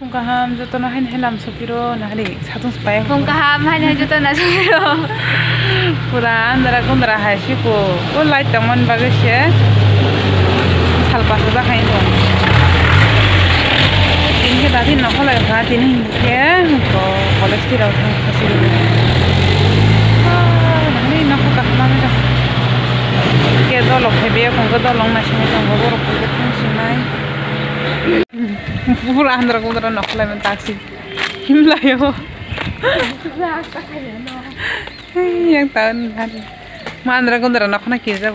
Kungkaham joto na hain helam sopiro nahari satung spaya. Kungkaham hain joto na sopiro. Pura andara kundara hai siko. Ko light tamon bagasye. Salpa sudah hain dong. Ini tadi nak kalau yang ini ke, ko kolesterol tang kasih. Nahari nak kungkaham aja. Ke dolong hebe, kungkah dolong nasi macam borok kungkah tang simai. Pura andra kundara nakla men taksi himlayo yang tahun hari ma andra kundara nakna kirja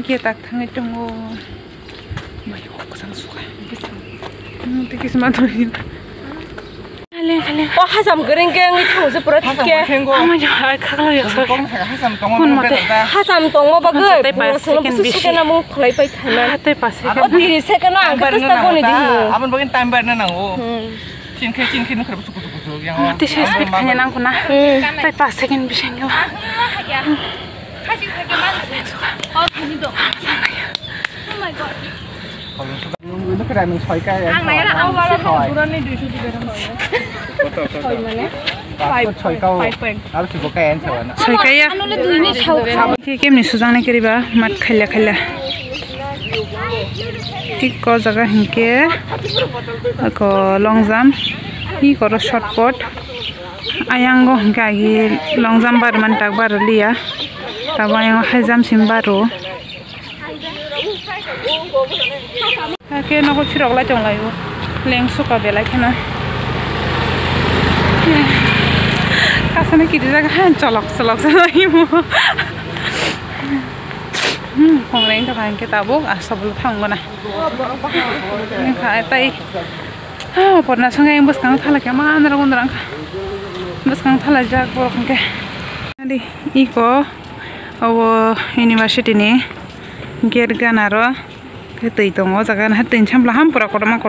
kita tangi tunggu mayo kusang suka tikis matuin Oh hasam goreng keng itu harus pura tiga. Ama jangan kalau ya hasam tong mau bagai. Sebelum susu kena mau kelai pai tanah. Hati pasti. Oh diri saya kena angkat terus tak boleh dihu. Aman bagian tambah nana oh. Cinkin nak kerja suku yang. Mati saya speak hanya nang kuna. Tapi pasti kan bisa nggak. Kasih bagaimana? Oh ini dong. Oh my god. Kalau suka itu keren mencoykan ya. Ang naya ang wala bulan ni 200 dirham ya. Coy mana? 5 harus dibukain cawana. Coy kaya. Anu le duini chau. Kem ni sujang ne keriba mat khalla khalla. Tik ko jaga hinke. Ko long jump. Hi ko short put. Ayango hinke agi long jump bar man tak bar liya. Taba yang high jump sim baro. Oke, nak aku firok lah jong layu, leng suka bela kena. Kasana kiri jaga han colok sana imu. Kongreng tu kan kita buk asal thang mana. Ini kai tai. Pernah sungai yang bus kang thala ke mana rong bus kang thala jak borok ke. Adi iko awo university ni gergan aro. Itu mau jangan hati campur hampura kotoma.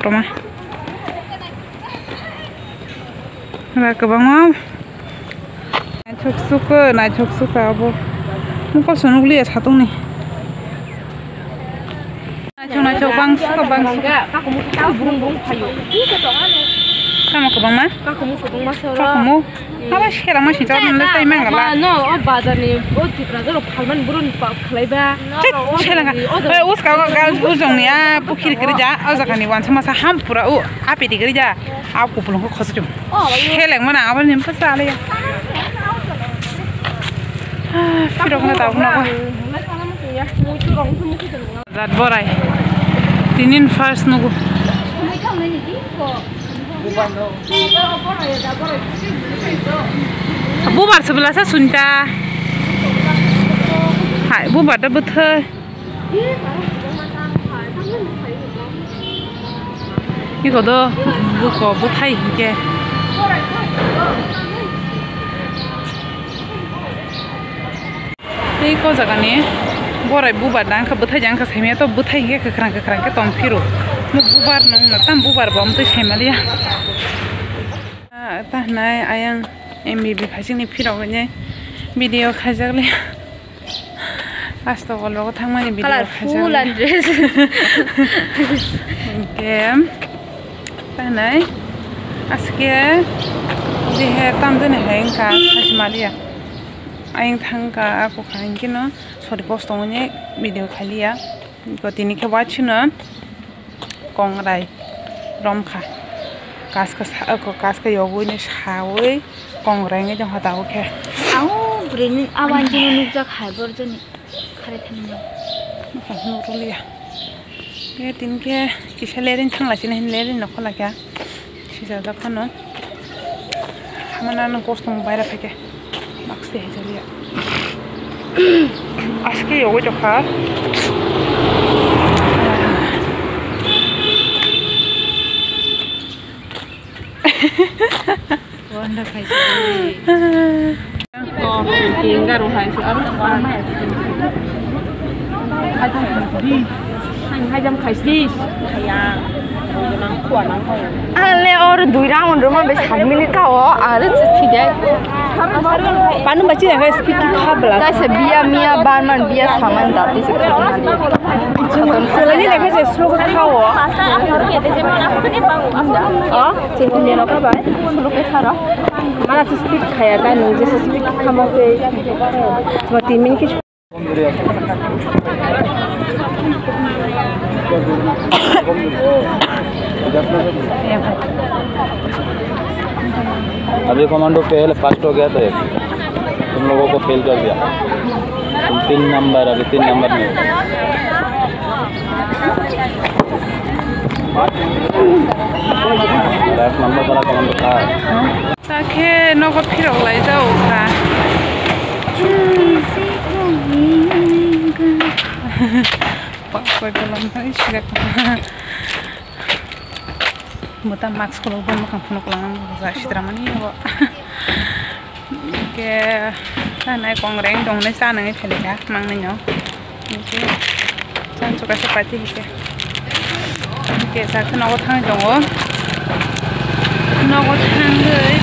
Nak ke bang Najok suka abu. Muka sunuk lihat satu nih. Najok bang suka. Kamu tahu burung payu. Kamu ke bang mah? Kamu. Apa sih orang masih jalan lagi tapi mana lah? No, oh bazar ni, oh tiada zaman palman burun pak kelaiba. Cila kan? Us kau ujung ni bukit kerja, aja kan ni wan sama hampura api di kerja. Aku pulang ke kos jom. Heleng mana? Apa ni pasal ya? Firok na tahu nak. Zat borai. Tinin first nugu. Bubar sebelah saya sunca. Hai, bubar dah betul. Ini kau tu buka butai ke? Ini kau jaga ni, borai bubar dan kau butai jangan kesini atau butai ke kerang ke tompiru. Bubar nong, natam bubar bom tu cuma dia. Tah naik ayang MBB kasih ni pirau ni video kajak le. Astagfirullah, kau thang mana video kajak. Fulan dress. Okay. Tah naik. Asyik. Dia tam tu ni hayang ka kasih malia. Ayang thang ka aku kain kino. Sorry post ni video kali ya. Kau tini ke watch na. Kongrai romka. Kas ka yogu ni shawi kongreng ni jangan tahu ke. Aku beri awan jenuh nukjak haibor jenuh kare thani. Macam nurul ya. Ke tin ke kisah lerin thang lah sini lerin nak kalau ke. Sisa dah kan no. Mana nak kostum bayar pakai. Maksud he jadi ya. Asyik yogu jokar. Wanda kai sih. Oh, tinggal ruhai sih. Arus mana ya? Hai jam kai sih. Kayak nang kuat nang kau. Ale orang 2 round rumah besar minit kau. Ada sih tidak. Panu baci nak speed kabel. Kasi biya miya barman biya saman dati se Lagi nak kasi slow kau. Cuma dia nak apa? Slow ke cara? Mana speed kaya kan? Jadi speed kamu ke cuma 3 minit ke. अभी commando fail first हो गया था एक तुम लोगों को फेल कर दिया तुम 3 नंबर अभी 3 नंबर में लास्ट नंबर वाला कमांडो था ताकि नौको फिर ओलाई जाओ का कोई बोला नहीं शिकायत Muta max kalau pun makan pun kalau nggak sih teramani ya ke sana kongreng dong nih sana nih cili ya mang nih nyo oke jangan suka seperti itu oke saat nago thang dong nago thang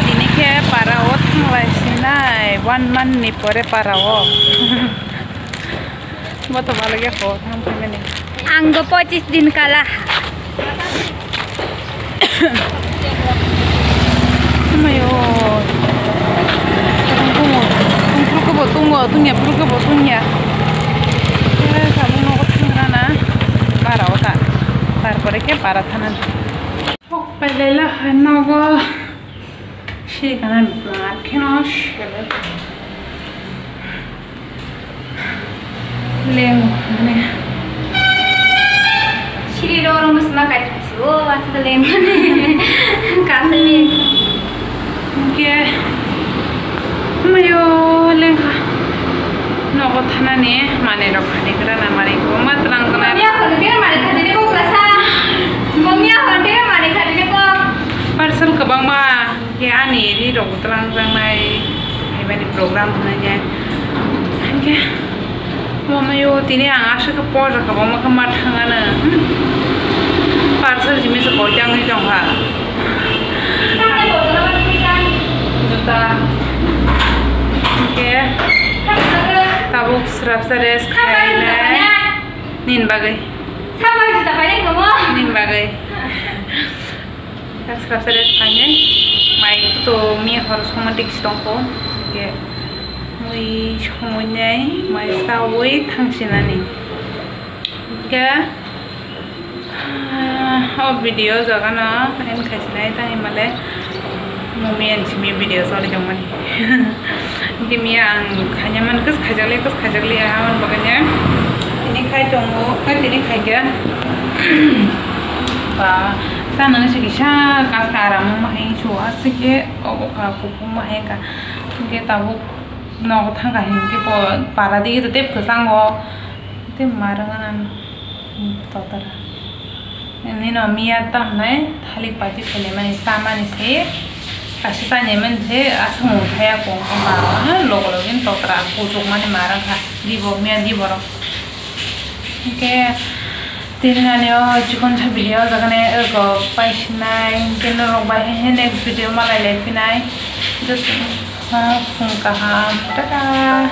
ini ke para thang lagi nai 1 month nih pore para betul balik ya kok thang punya nih anggo 25 दिन kalah Mayo, tunggu, ya. Kami mau ke sana, para otak, para tanan. Oh, pelela, nago, sih karena benar, kena sih. Leng, nih. Siri orang mesra kayak sih, oh masih terleng, kasih Oke, mayo lengkah. Nago tanah nih, mana rok nih kerana mari gua terang Mami aku nanti mana tadi nih kok kelasa. Mami aku nanti mana tadi nih kok. Parcel ke bang mah, ya ani di rok terang nai, ini program nanya. Oke, mama yo tini angas ke pos ke bang mah kemat hangana. Parcel jenis sekojang nih dong ha. Oke, tabuk serap seres kayaknya nin bagai. Sama kita paling kamu. Nin bagai. Serap seres kayaknya, mai itu mi harus komentik stongko. Oke, mui semuanya, mai sawit tangsinani. Oke, oh video jangan en kasih tanya malah. Momen sih video soal jaman ini yang hanya mankus kajali aman bagainya ini kai tunggu kan ini kai kan pa sana sih kisah kasaram mahin show asike aku mahin ka kita tahu no thang kahin kita para di itu tep kesanggo itu marangan totara ini no mia tam nai thali pati thali mani saman sih Asal nyemen je asal mudah aku kemarin login totra aku cuma mana marah kah di bawahnya di bawah. Oke, tirana neo cikon video jangan ego paisnai kena roba next video malah lefinai. Just fungkaham, tada.